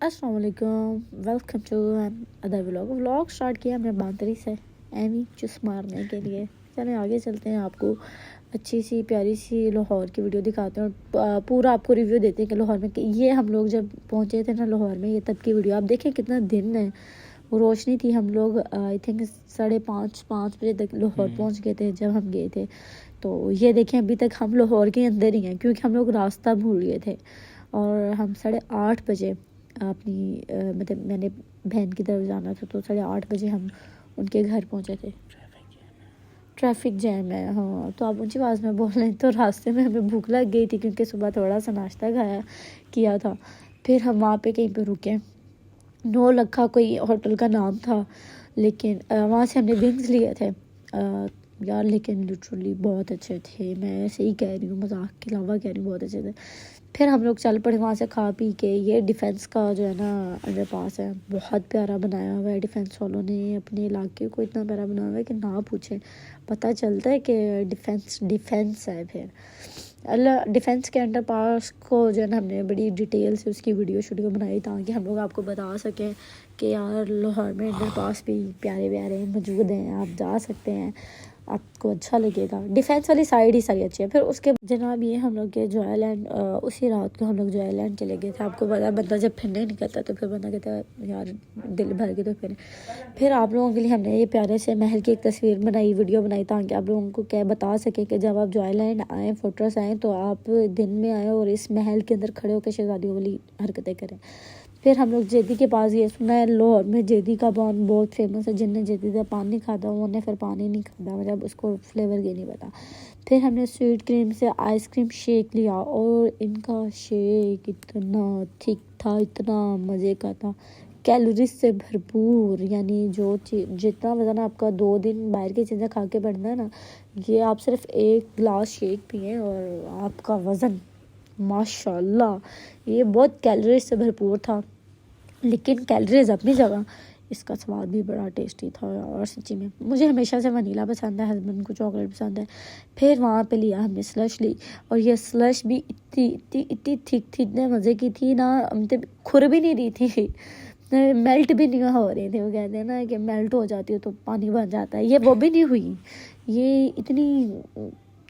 अस्सलाम वालेकुम, welcome to other vlog start किया हमने बांदरी से एमी चुस मारने के लिए। चलें आगे चलते हैं, आपको अच्छी सी प्यारी सी लाहौर की वीडियो दिखाते हैं और पूरा आपको रिव्यू देते हैं कि लाहौर में ये हम लोग जब पहुँचे थे ना लाहौर में, ये तब की वीडियो। आप देखें कितना दिन है, रोशनी थी। हम लोग आई थिंक 5:30 बजे तक लाहौर पहुँच गए थे जब हम गए थे। तो ये देखें अभी तक हम लाहौर के अंदर ही हैं, क्योंकि हम लोग रास्ता भूल गए थे। और हम 8:30 बजे अपनी मतलब मैंने बहन की तरफ जाना था, तो 8:30 बजे हम उनके घर पहुंचे थे। ट्रैफिक जैम है, हाँ। तो आप ऊंची आवाज़ में बोल रहे हैं। तो रास्ते में हमें भूख लग गई थी, क्योंकि सुबह थोड़ा सा नाश्ता किया था। फिर हम वहाँ पे कहीं पे रुके, 9 लखा कोई होटल का नाम था, लेकिन वहाँ से हमने विंग्स लिए थे यार। लेकिन लिटरली बहुत अच्छे थे, मैं ऐसे ही कह रही हूँ, मजाक के अलावा कह रही हूँ, बहुत अच्छे थे। फिर हम लोग चल पड़े वहाँ से खा पी के। ये डिफेंस का जो है ना अंडर पास है, बहुत प्यारा बनाया हुआ है। डिफेंस वालों ने अपने इलाके को इतना प्यारा बनाया हुआ है कि ना पूछें, पता चलता है कि डिफेंस है। फिर अल्लाह डिफेंस के अंडर पास को जो है ना हमने बड़ी डिटेल से उसकी वीडियो बनाई, ताकि हम लोग आपको बता सकें कि यार लाहौर में अंडर पास भी प्यारे प्यारे मौजूद हैं, आप जा सकते हैं, आपको अच्छा लगेगा। डिफेंस वाली साइड ही सारी अच्छी है। फिर उसके जनाब ये हम लोग के जॉयलैंड, उसी रात को हम लोग जॉयलैंड चले गए थे। आपको पता है बंदा जब फिरने निकलता तो फिर बंदा कहता है यार दिल भर के तो फिर आप लोगों के लिए हमने ये प्यारे से महल की एक तस्वीर बनाई, वीडियो बनाई, ताकि आप लोगों को क्या बता सके कि जब आप जॉयलैंड आएँ, फोटोस आएँ, तो आप दिन में आएँ और इस महल के अंदर खड़े होकर शहजादियों वाली हरकतें करें। फिर हम लोग जेदी के पास गए। सुना है लाहौर में जेदी का पान बहुत फेमस है, जिनने जेदी का पान नहीं खाता उन्होंने फिर पानी नहीं खाता, मतलब उसको फ्लेवर के नहीं पता। फिर हमने स्वीट क्रीम से आइसक्रीम शेक लिया, और इनका शेक इतना ठीक था, इतना मज़े का था, कैलोरीज से भरपूर। यानी जो चीज़ जितना वज़न आपका 2 दिन बाहर की चीज़ें खा के बढ़ना है ना, ये आप सिर्फ 1 गिलास शेक पिए और आपका वज़न माशाल्लाह, ये बहुत कैलोरीज से भरपूर था। लेकिन कैलोरीज अपनी जगह, इसका स्वाद भी बड़ा टेस्टी था। और सच्ची में मुझे हमेशा से वनीला पसंद है, हस्बैंड को चॉकलेट पसंद है। फिर वहाँ पे लिया हमने स्लश ली, और ये स्लश भी इतनी थिक थी, इतने मज़े की थी ना, मतलब खुर भी नहीं रही थी, मेल्ट भी नहीं हो रही थी। वो कहते हैं ना कि मेल्ट हो जाती है तो पानी बन जाता है, ये वो भी नहीं हुई। ये इतनी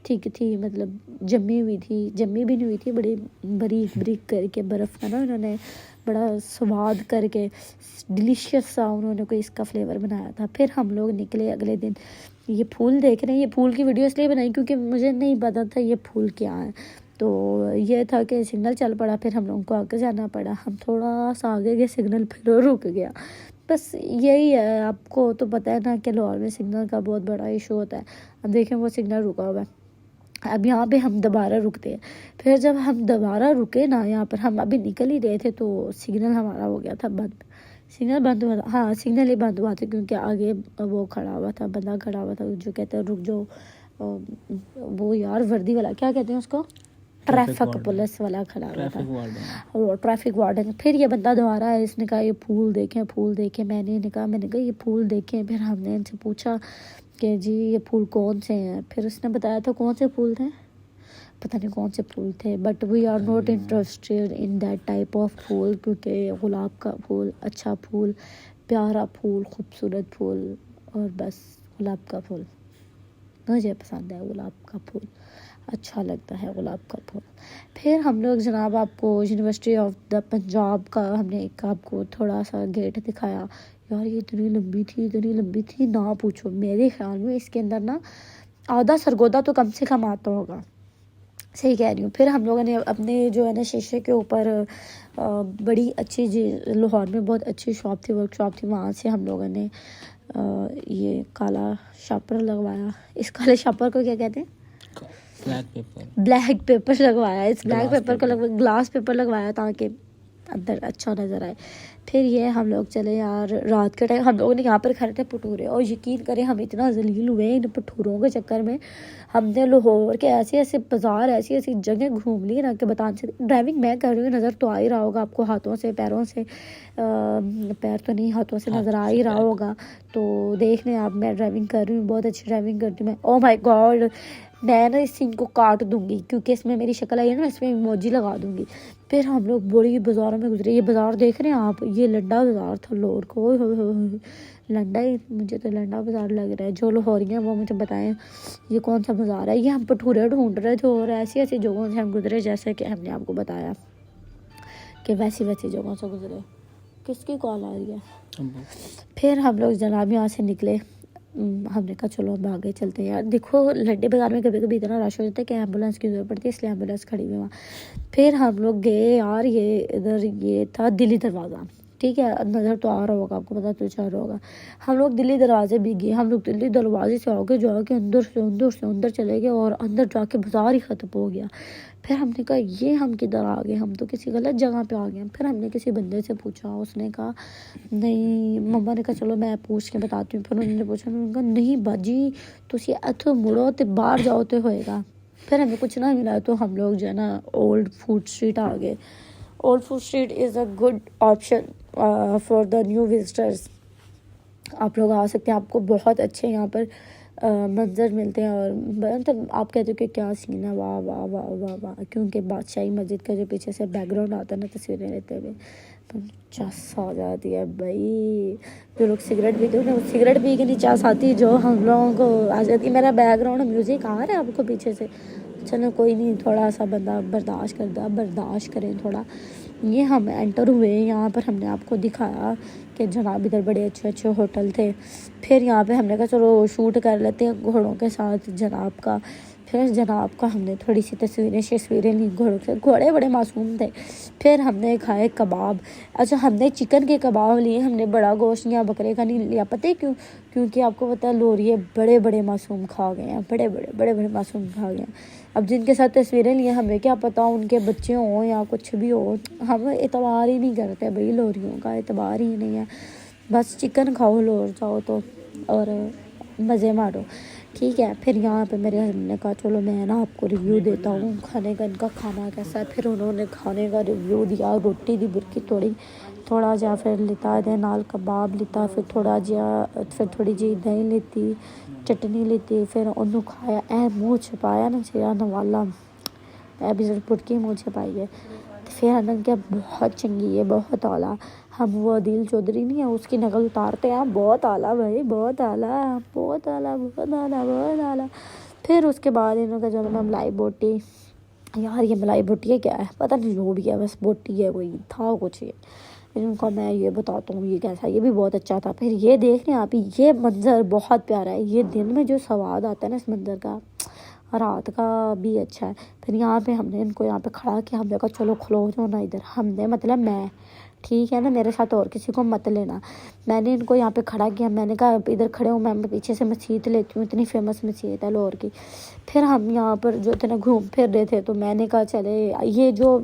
ठीक थी, मतलब जमी भी नहीं हुई थी, बड़ी बारीक बारीक करके बर्फ़ का ना उन्होंने बड़ा स्वाद करके डिलीशियस सा उन्होंने कोई इसका फ्लेवर बनाया था। फिर हम लोग निकले अगले दिन। ये फूल देख रहे हैं, ये फूल की वीडियो इसलिए बनाई क्योंकि मुझे नहीं पता था ये फूल क्या है। तो ये था कि सिग्नल चल पड़ा, फिर हम लोगों को आगे जाना पड़ा। हम थोड़ा सा आगे गए, सिग्नल फिर रुक गया। बस यही है, आपको तो पता है ना कि लाहौर में सिग्नल का बहुत बड़ा इशू होता है। अब देखें वो सिग्नल रुका हुआ है, अब यहाँ पे हम दोबारा रुकते हैं। फिर जब हम दोबारा रुके ना, यहाँ पर हम अभी निकल ही रहे थे, तो सिग्नल हमारा हो गया था बंद। सिग्नल बंद हुआ था, हाँ सिग्नल ही बंद हुआ था, क्योंकि आगे वो खड़ा हुआ था, बंदा खड़ा हुआ था, जो कहते हैं रुक जाओ, वो यार वर्दी वाला क्या कहते हैं उसको, ट्रैफिक पुलिस वाला खड़ा हुआ था, वो ट्रैफिक वार्डन। फिर ये बंदा दोबारा है, इसने कहा ये फूल देखें। मैंने कहा ये फूल देखें। फिर हमने इनसे पूछा कि जी ये फूल कौन से हैं। फिर उसने बताया था कौन से फूल थे, पता नहीं कौन से फूल थे, but we are not interested in that type of फूल, क्योंकि गुलाब का फूल अच्छा फूल, प्यारा फूल, खूबसूरत फूल, और बस गुलाब का फूल मुझे पसंद है। गुलाब का फूल अच्छा लगता है, गुलाब का फूल। फिर हम लोग जनाब आपको यूनिवर्सिटी ऑफ द पंजाब का हमने एक आपको थोड़ा सा गेट दिखाया। यार ये इतनी लंबी थी ना पूछो। मेरे ख्याल में इसके अंदर ना आधा सरगोदा तो कम से कम आता होगा, सही कह रही हूँ। फिर हम लोगों ने अपने जो है ना शीशे के ऊपर बड़ी अच्छी लाहौर में बहुत अच्छी शॉप थी, वर्कशॉप थी, वहाँ से हम लोगों ने ये काला शापर लगवाया। इस काले शापर को क्या कहते हैं, ब्लैक पेपर लगवाया। इस ब्लैक पेपर को ग्लास पेपर लगवाया, ताकि अंदर अच्छा नज़र आए। फिर ये हम लोग चले यार, रात के टाइम हम लोगों ने यहाँ पर खरीदे थे भटूरे, और यकीन करें हम इतना जलील हुए इन भटूरों के चक्कर में। हमने लाहौर के ऐसे बाज़ार, ऐसी जगह घूम ली ना कि बताने से। ड्राइविंग मैं कर रही हूँ, नज़र तो आ ही रहा होगा आपको, हाथों से पैरों से, पैर तो नहीं हाथों से नज़र आ ही रहा होगा। तो देख लें आप, मैं ड्राइविंग कर रही हूँ, बहुत अच्छी ड्राइविंग करती हूँ मैं। ओ माय गॉड, मैं ना इस सीन को काट दूंगी क्योंकि इसमें मेरी शक्ल आई है ना, इसमें इमोजी लगा दूंगी। फिर हम लोग बड़ी बाज़ारों में गुजरे। ये बाज़ार देख रहे हैं आप, ये लंडा बाज़ार था लाहौर को। ओए होए होए होए, लंडा ही, मुझे तो लंडा बाज़ार लग रहा है। जो लाहौरी हैं वो मुझे बताएं ये कौन सा बाज़ार है। ये हम भटूरे ढूंढ रहे थे और ऐसी ऐसी जगहों से हम गुजरे जैसे कि हमने आपको बताया कि वैसी वैसी जगहों से गुजरे। किसकी कॉल आ रही है? फिर हम लोग जनाब यहाँ से निकले। हमने कहा चलो हम आगे चलते हैं यार। देखो लड्डे बाज़ार में कभी कभी इतना रश हो जाता है कि एम्बुलेंस की ज़रूरत पड़ती है, इसलिए एम्बुलेंस खड़ी हुई वहाँ। फिर हम लोग गए यार, ये इधर ये था दिल्ली दरवाज़ा, ठीक है, नज़र तो आ रहा होगा आपको, पता तो चल रहा होगा। हम लोग दिल्ली दरवाजे भी गए। हम लोग दिल्ली दरवाजे से आगे जाके अंदर चले गए और अंदर जाके बाज़ार ही ख़त्म हो गया। फिर हमने कहा ये हम किधर आ गए, हम तो किसी गलत जगह पे आ गए। फिर हमने किसी बंदे से पूछा, उसने कहा नहीं, मम्मा ने कहा चलो मैं पूछ के बताती हूँ। फिर उन्होंने पूछा, उन्होंने कहा नहीं बाजी तुसी इत्थों मुड़ो तो बाहर जाओ तो होएगा। फिर हमें कुछ ना मिला तो हम लोग जो है ना ओल्ड फूड स्ट्रीट आ गए। Old food street is a good option for the new visitors. आप लोग आ सकते हैं, आपको बहुत अच्छे यहाँ पर मंजर मिलते हैं। और मतलब आप कहते हो कि क्या सीन है, वाह वाह वाह वाह वाह, क्योंकि बादशाही मस्जिद का जो पीछे से बैकग्राउंड आता है ना तस्वीरें लेते हुए, तो चस आ जाती है भाई। जो लोग सिगरेट पीते हैं उन्हें सिगरेट पी के नहीं चस आती, जो हम लोगों को आ जाती है। मेरा बैकग्राउंड म्यूज़िक आ रहा है आपको पीछे से, चलो कोई नहीं, थोड़ा सा बंदा बर्दाश्त करें थोड़ा। ये हम एंटर हुए, यहाँ पर हमने आपको दिखाया कि जनाब इधर बड़े अच्छे अच्छे होटल थे। फिर यहाँ पे हमने कहा चलो शूट कर लेते हैं घोड़ों के साथ जनाब का। फिर जनाब का हमने थोड़ी सी तस्वीरें ली घोड़ों से। घोड़े बड़े मासूम थे। फिर हमने खाए कबाब। अच्छा, हमने चिकन के कबाब लिए, हमने बड़ा गोश्त या बकरे का नहीं लिया। पता है क्यों? क्योंकि आपको पता है लोरिये बड़े बड़े मासूम खा गए हैं, बड़े मासूम खा गए हैं। अब जिनके साथ तस्वीरें लिए हमें क्या पता उनके बच्चे हों या कुछ भी हो, हम एतबार ही नहीं करते भाई, लोरियों का एतबार ही नहीं है। बस चिकन खाओ, लोर जाओ तो और मज़े मारो, ठीक है। फिर यहाँ पे मेरे हस्बैंड ने कहा चलो मैं ना आपको रिव्यू देता हूँ खाने का, इनका खाना कैसा है। फिर उन्होंने खाने का रिव्यू दिया। रोटी दी बुरकी थोड़ा जा, फिर लिता दे नाल कबाब लिता, फिर थोड़ी जी दही लेती, चटनी लेती, फिर उन्होंने खाया। ऐ मुँह छपाया ना सिरा नवाला, मैं भी बुरकी मुँह छपाई है। फिर हमने क्या बहुत चंगी है, बहुत आला। हम वो अदील चौधरी नहीं है उसकी नकल उतारते हैं, बहुत आला भाई, बहुत आला। फिर उसके बाद इन्होंने कहा चलो मैं मलाई बोटी, यार ये मलाई बोटी है क्या है पता नहीं, जो भी है बस बोटी है, कोई था कुछ ये। इनको मैं ये बताता हूँ ये कैसा, ये भी बहुत अच्छा था। फिर ये देख रहे हैं आप, ये मंज़र बहुत प्यारा है। ये दिन में जो स्वाद आता है ना इस मंज़र का, रात का भी अच्छा है। फिर यहाँ पे हमने इनको यहाँ पे खड़ा किया, हमने कहा चलो खलो जाओ ना इधर। हमने मतलब मैं, ठीक है ना, मेरे साथ और किसी को मत लेना। मैंने इनको यहाँ पे खड़ा किया, मैंने कहा इधर खड़े हो, मैं पीछे से मस्जिद लेती हूँ, इतनी फेमस मस्जिद है लाहौर की। फिर हम यहाँ पर जो थे ना घूम फिर रहे थे, तो मैंने कहा चले, ये जो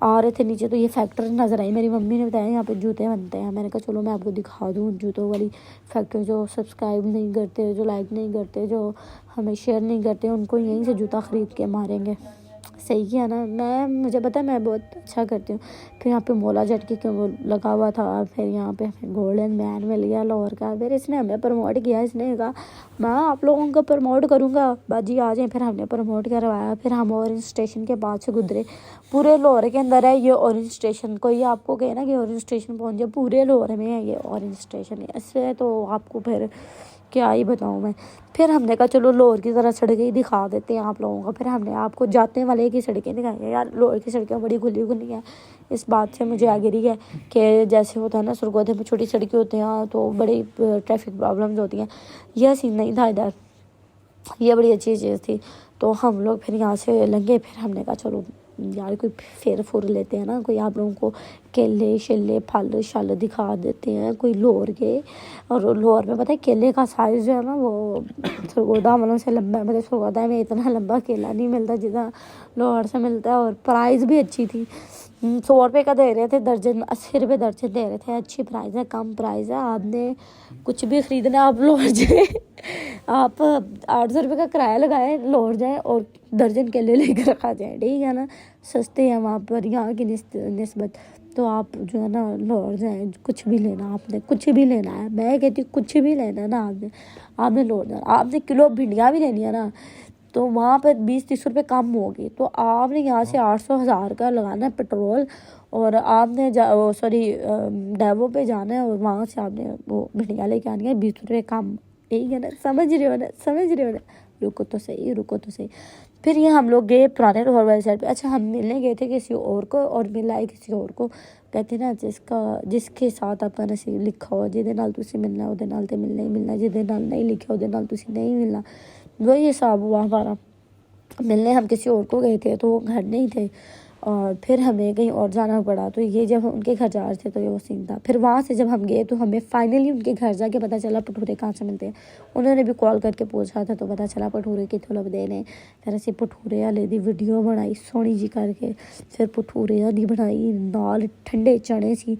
आ रहे थे नीचे तो ये फैक्ट्री नज़र आई। मेरी मम्मी ने बताया यहाँ पे जूते बनते हैं। मैंने कहा चलो मैं आपको दिखा दूँ जूतों वाली फैक्ट्री। जो सब्सक्राइब नहीं करते, जो लाइक नहीं करते, जो हमें शेयर नहीं करते, उनको यहीं से जूता ख़रीद के मारेंगे। सही है ना, मुझे पता है मैं बहुत अच्छा करती हूँ। फिर यहाँ पे मौला झटके के वो लगा हुआ था। फिर यहाँ पे हमें गोल्डन मैन मिल गया लाहौर का। फिर इसने हमें प्रमोट किया, इसने कहा मैं आप लोगों को प्रमोट करूँगा, बाजी आ जाए। फिर हमने प्रमोट करवाया। फिर हम ऑरेंज स्टेशन के पास से गुजरे। पूरे लाहौर के अंदर है ये ऑरेंज स्टेशन। कोई आपको कहे ना कि ऑरेंज स्टेशन पहुँच जाए, पूरे लाहौर में है ये ऑरेंज स्टेशन। इससे तो आपको फिर क्या ही बताऊँ मैं। फिर हमने कहा चलो लाहौर की तरह सड़कें ही दिखा देते हैं आप लोगों को। फिर हमने आपको जाते वाले की सड़कें दिखाई। यार लाहौर की सड़कें बड़ी खुली हैं। इस बात से मुझे आगे रही है कि जैसे होता है ना सरगोधे में छोटी सड़कें होती हैं तो बड़ी ट्रैफिक प्रॉब्लम्स होती हैं, यह सीन नहीं था इधर। ये बड़ी अच्छी चीज़ थी। तो हम लोग फिर यहाँ से लंघे। फिर हमने कहा चलो यार कोई फेर फुर लेते हैं ना, कोई आप लोगों को केले शेले फल शल दिखा देते हैं कोई लाहौर के। और लाहौर में पता है केले का साइज़ जो है ना वो सरगोदा वालों से लंबा है। मतलब सरगोदा में इतना लंबा केला नहीं मिलता जितना लाहौर से मिलता है। और प्राइस भी अच्छी थी, 100 रुपये का दे रहे थे दर्जन, 80 रुपये दर्जन दे रहे थे। अच्छी प्राइस है, कम प्राइस है। आपने कुछ भी ख़रीदना आप लाहौर जाए, आप 800 रुपये का किराया लगाए, लाहौर जाए और दर्जन केले लेकर आ जाए, ठीक है ना। सस्ते हैं वहाँ पर यहाँ की निस्बत। तो आप जो है ना लाहौर जाए, कुछ भी लेना, आपने कुछ भी लेना है, मैं कहती हूँ कुछ भी लेना है ना, आपने लाहौर जाना। आपने किलो भिंडियाँ भी लेनी है ना तो वहाँ पर 20-30 रुपये कम होगी। तो आपने यहाँ से 800-1000 का लगाना है पेट्रोल, और आपने सॉरी डेवो पे जाना है, और वहाँ से आपने वो भिंडियाँ लेके आनी है 20 रुपये कम। ठीक है ना, समझ रहे हो ना, समझ रहे हो ना। रुको तो सही, रुको तो सही। फिर ये हम लोग गए पुराने लाहौर वाली साइड पे। अच्छा, हम मिलने गए थे किसी और को, और मिला है किसी और को। कहते ना, जिसके साथ आपका नसीब लिखा हो, जिहदे नाल तुसी मिलना उहदे नाल ते मिलना ही मिलना, जिहदे नाल नहीं लिखा उहदे नाल तुसी नहीं मिलना। वही हिसाब हुआ हमारा। मिलने हम किसी और को गए थे, तो वो घर नहीं थे, और फिर हमें कहीं और जाना पड़ा। तो ये जब उनके घर जा रहे थे तो ये वो सीन था। फिर वहाँ से जब हम गए तो हमें फाइनली उनके घर जाके पता चला भटूरे कहाँ से मिलते हैं। उन्होंने भी कॉल करके पूछा था, तो पता चला भटूरे कितों लभदे ने। फिर असीं भटूरे वाले दी वीडियो बनाई सोहनी जी करके। फिर भटूरे वाली बनाई, नाल ठंडे चने सी,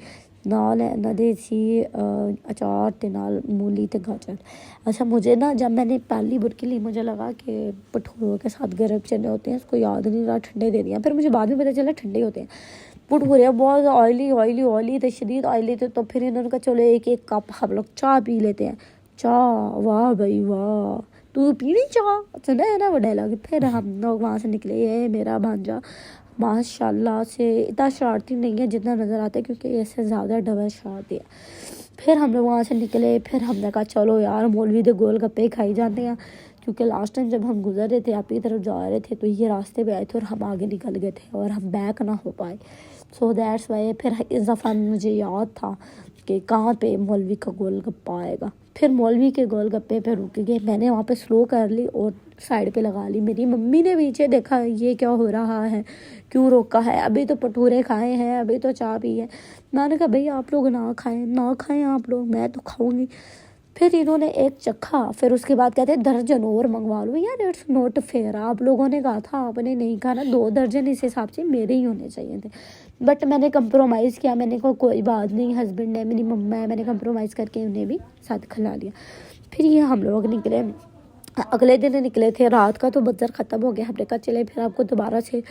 नाल ਇਹਨਾਂ ਦੇ ਸੀ अचार ते नाल मूली ते गाजर। अच्छा, मुझे ना जब मैंने पहली बुरकी ली मुझे लगा कि भटूरों के साथ गर्म चने होते हैं, उसको याद नहीं रहा ठंडे दे दिया। फिर मुझे बाद में पता चला ठंडे होते हैं। भटूरे बहुत ऑयली थे, शदीद ऑयली थे। तो फिर इन्होंने कहा चलो एक कप हम लोग चाय पी लेते हैं। चाय, वाह भाई वाह, तू पीनी चाय, सुना है ना वो डायलॉग। फिर हम लोग वहाँ से निकले। ये मेरा भांजा माशाल्लाह से इतना शरारती नहीं है जितना नज़र आता है, क्योंकि इससे ज़्यादा डबल शरारती है। फिर हम लोग वहाँ से निकले। फिर हमने कहा चलो यार मौलवी दे गोल गप्पे खाई जाते हैं, क्योंकि लास्ट टाइम जब हम गुजर रहे थे आपकी तरफ जा रहे थे तो ये रास्ते पे आए थे और हम आगे निकल गए थे और हम बैक ना हो पाए। सो दैट्स वाई फिर इस दफ़ा मुझे याद था कि कहाँ पे मौलवी का गोल गप्पा आएगा। फिर मौलवी के गोल गप्पे पे रुक गए। मैंने वहाँ पे स्लो कर ली और साइड पे लगा ली। मेरी मम्मी ने पीछे देखा, ये क्या हो रहा है, क्यों रोका है, अभी तो भटूरे खाए हैं, अभी तो चाय पी है। मैंने कहा भाई आप लोग ना खाएं आप लोग, मैं तो खाऊंगी। फिर इन्होंने एक चखा, फिर उसके बाद कहते हैं दर्जन और मंगवा लो। यार इट्स नॉट फेयर, आप लोगों ने कहा था, आपने नहीं कहा ना। 2 दर्जन इस हिसाब से मेरे ही होने चाहिए थे, बट मैंने कंप्रोमाइज़ किया। मैंने कहा कोई बात नहीं, हस्बैंड है, मेरी मम्मा है, मैंने कंप्रोमाइज़ करके उन्हें भी साथ खिला लिया। फिर ये हम लोग निकले। अगले दिन निकले थे, रात का तो बजर ख़त्म हो गया। हमने कहा चले फिर आपको दोबारा से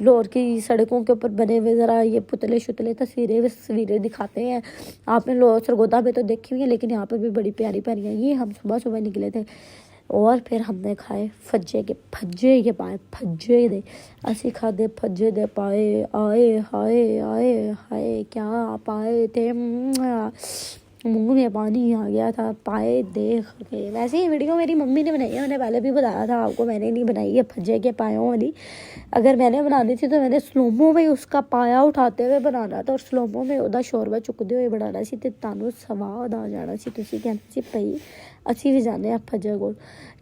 लाहौर की सड़कों के ऊपर बने हुए ज़रा ये पुतले शुतले तस्वीरें दिखाते हैं। आपने लाहौर सरगोदा में तो देखी हुई है, लेकिन यहाँ पर भी बड़ी प्यारी प्यारी हैं। ये हम सुबह सुबह निकले थे और फिर हमने खाए फज्जे के पाए, फज्जे दे असी खादे, फज्जे दे पाए। आए हाय आए हाय, क्या पाए थे, मुंह में पानी आ गया था पाए देख के। वैसे ही वीडियो मेरी मम्मी ने बनाई है, मैंने पहले भी बताया था आपको, मैंने नहीं बनाई है फज्जे के पायों वाली। अगर मैंने बनानी थी तो मैंने स्लोमो में उसका पाया उठाते हुए बनाना था और स्लोमो में ਉਹਦਾ शोरबा चुकते हुए बनाना सी, ते तानू स्वाद आ जाना सी, तुसी कहना सी भई अच्छी भी जाने आप फज्जे को।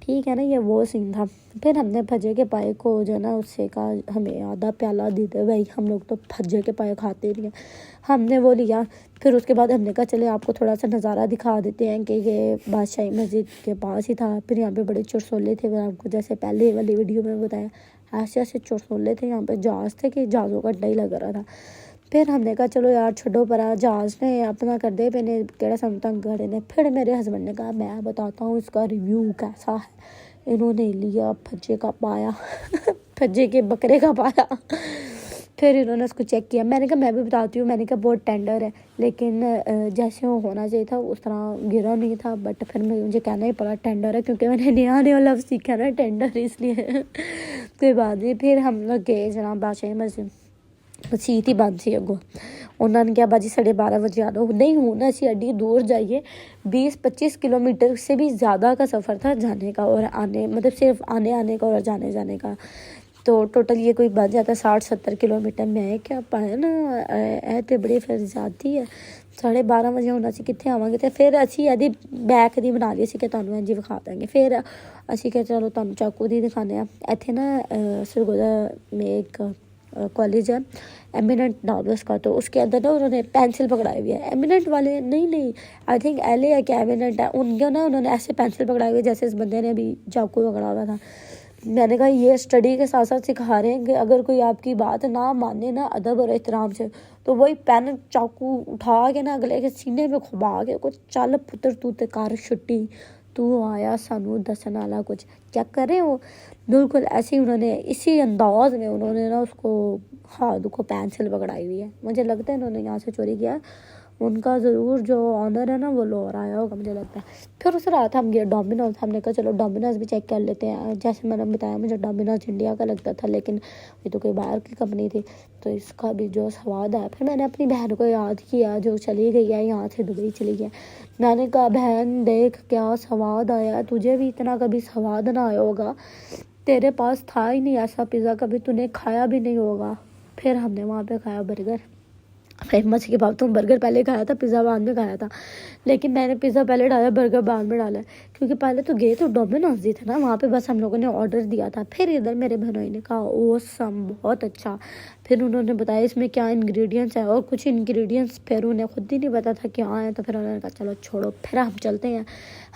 ठीक है ना, ये वो सीन था। फिर हमने फज्जे के पाए को जो ना उससे कहा हमें आधा प्याला दे दे भाई, हम लोग तो फज्जे के पाए खाते नहीं हैं। हमने वो लिया। फिर उसके बाद हमने कहा चले आपको थोड़ा सा नज़ारा दिखा देते हैं कि ये बादशाही मस्जिद के पास ही था। फिर यहाँ पे बड़े चरसोले थे, मैं आपको जैसे पहले वाली वीडियो में बताया, ऐसे ऐसे चरसोले थे। यहाँ पे जहाज़ थे कि जहाज़ों का अड्डा ही लग रहा था। फिर हमने कहा चलो यार छोड़ो परा, जहाज़ ने अपना कर दे पे ने केड़ा सानू तंग करे ने। फिर मेरे हस्बैंड ने कहा मैं बताता हूँ इसका रिव्यू कैसा है। इन्होंने लिया फज्जे का पाया फज्जे के बकरे का पाया। फिर इन्होंने उसको चेक किया। मैंने कहा मैं भी बताती हूँ, मैंने कहा बहुत टेंडर है, लेकिन जैसे वो होना चाहिए था उस तरह गिरा नहीं था। बट फिर मुझे कहना ही पड़ा टेंडर है, क्योंकि मैंने नया लफ्ज़ सीखा ना टेंडर, इसलिए। कोई बात नहीं। फिर हम लोग गए जनाब बादशाही मस्जिद, सीट ही बंद सी अगों। उन्होंने कहा बाजी 12:30 बजे आ दो। नहीं होना सी एडी दूर जाइए, 20-25 किलोमीटर से भी ज़्यादा का सफ़र था जाने का और आने, मतलब सिर्फ आने का और जाने का। तो टोटल ये कोई बन जाता 60-70 किलोमीटर। मैं क्या पाया ना ऐ तो बड़ी फिर ज़्यादा है। 12:30 बजे होना सी कितने आवांगे। तो फिर असी यदि बैक दी बना ली कि तुहानू इंज विखा देंगे। फिर असी क्या चलो तुहानू चाकू दी दिखाने। इत्थे ना सरगोदा में एक कॉलेज है एमिनेंट नाम है उसका। तो उसके अंदर ना उन्होंने पेंसिल पकड़ाई हुई है। एमिनेंट वाले नहीं आई थिंक एले है कि एमिनेंट है, उनके ना उन्होंने ऐसे पेंसिल पकड़ाई हुई है जैसे इस बंदे ने अभी चाकू पकड़ा हुआ था। मैंने कहा ये स्टडी के साथ साथ सिखा रहे हैं कि अगर कोई आपकी बात ना माने ना अदब और एहतराम से, तो वही पेन चाकू उठा के ना अगले के सीने में खुबा के कुछ चल पुत्र तू ते कर छुट्टी, तू आया सानू दसन वाला कुछ चेक करें। वो बिल्कुल ऐसे ही उन्होंने इसी अंदाज में उन्होंने ना उसको हाथ को पेंसिल पकड़ाई हुई है। मुझे लगता है इन्होंने यहाँ से चोरी किया उनका ज़रूर जो ऑनर है ना वो लो रहा होगा मुझे लगता है। फिर उस रात हम गए डोमिनोज, हमने कहा चलो डोमिनोज भी चेक कर लेते हैं। जैसे मैंने बताया मुझे डोमिनोज इंडिया का लगता था, लेकिन ये तो कोई बाहर की कंपनी थी, तो इसका भी जो स्वाद है। फिर मैंने अपनी बहन को याद किया जो चली गई है यहाँ से, दुबई चली गई। मैंने कहा बहन देख क्या स्वाद आया, तुझे भी इतना कभी स्वाद ना आया होगा, तेरे पास था ही नहीं ऐसा पिज़्ज़ा, कभी तूने खाया भी नहीं होगा। फिर हमने वहाँ पे खाया बर्गर, फेमस के बाद। तो बर्गर पहले खाया था, पिज़्ज़ा बाद में खाया था, लेकिन मैंने पिज़्ज़ा पहले डाला, बर्गर बाद में डाला, क्योंकि पहले तो गए तो डोमिनोज ही था ना वहाँ पे, बस हम लोगों ने ऑर्डर दिया था। फिर इधर मेरे बहनोई ने कहा ओसम बहुत अच्छा, फिर उन्होंने बताया इसमें क्या इंग्रेडिएंट्स है, और कुछ इंग्रेडिएंट्स फिर उन्हें खुद ही नहीं पता था क्या है, तो फिर उन्होंने कहा चलो छोड़ो, फिर हम चलते हैं।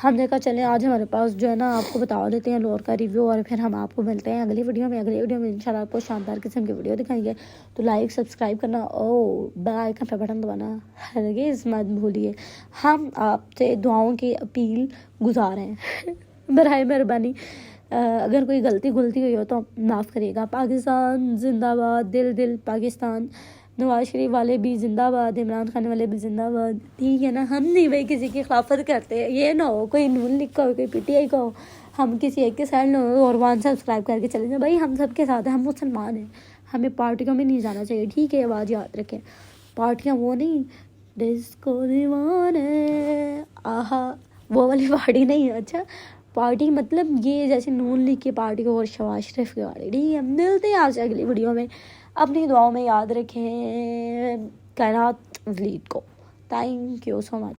हमने कहा चलें आज हमारे पास जो है ना आपको बता देते हैं लोअर का रिव्यू, और फिर हम आपको मिलते हैं अगली वीडियो में। अगली वीडियो में इंशाल्लाह आपको शानदार किस्म की वीडियो दिखाएंगे, तो लाइक सब्सक्राइब करना, ओ बेल आइकन पे बटन दबाना हरगिज़ मत भूलिए। हम आपसे दुआओं की अपील गुजार हैं बराए मेहरबानी अगर कोई गलती हुई हो तो माफ़ करिएगा। पाकिस्तान जिंदाबाद, दिल दिल पाकिस्तान, नवाज शरीफ वाले भी जिंदाबाद, इमरान खान वाले भी जिंदाबाद, ठीक है ना। हम नहीं भाई किसी की खिलाफत करते, ये ना हो कोई नून लीग का हो, कोई PTI का हो, हम किसी एक के साइड ना हो और 1 सब्सक्राइब करके चले जाए। भाई हम सबके साथ हैं, हम मुसलमान हैं, हमें पार्टियों में नहीं जाना चाहिए, ठीक है। आवाज़ याद रखें, पार्टियाँ वो नहीं डिस्को दीवाने आहा वो वाली पार्टी नहीं है। अच्छा पार्टी मतलब ये जैसे नून लीग की पार्टी और शहबाज शरीफ की पार्टी, ठीक है। मिलते हैं आपसे अगली वीडियो में, अपनी दुआओं में याद रखें कायनात वलीद को। Thank you so much.